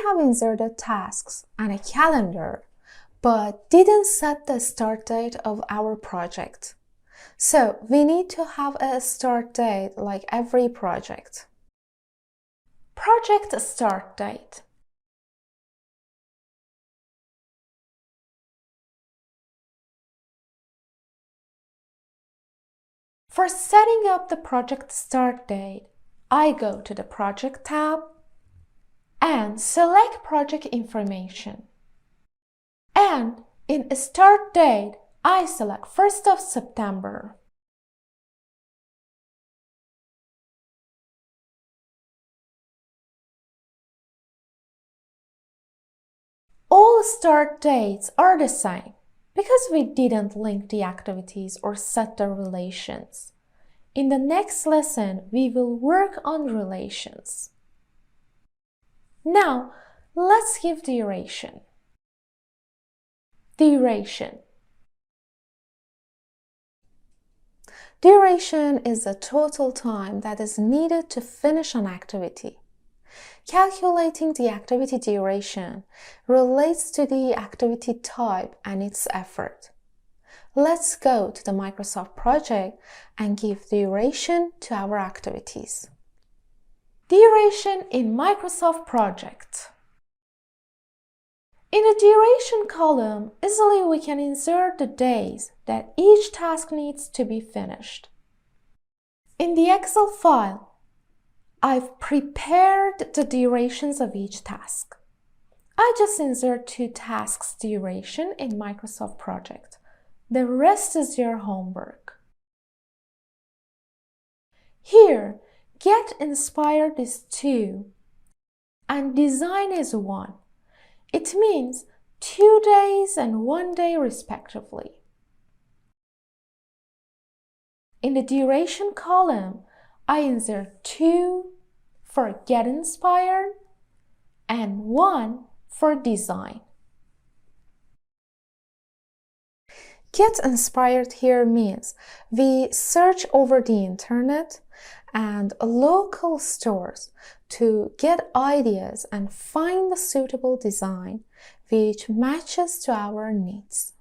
have inserted tasks and a calendar, but didn't set the start date of our project. So we need to have a start date like every project. Project start date. For setting up the project start date, I go to the Project tab and select Project Information. And in Start Date, I select 1st of September. All start dates are the same because we didn't link the activities or set the relations. In the next lesson, we will work on relations. Now, let's give duration. Duration. Duration is the total time that is needed to finish an activity. Calculating the activity duration relates to the activity type and its effort. Let's go to the Microsoft project and give duration to our activities. Duration in Microsoft project. In the duration column, easily we can insert the days that each task needs to be finished. In the Excel file, I've prepared the durations of each task. I just insert 2 tasks duration in Microsoft project. The rest is your homework. Here, Get Inspired is 2 and Design is 1. It means 2 days and 1 day respectively. In the duration column, I insert 2 for Get Inspired and 1 for Design. Get Inspired here means we search over the internet and local stores to get ideas and find the suitable design which matches to our needs.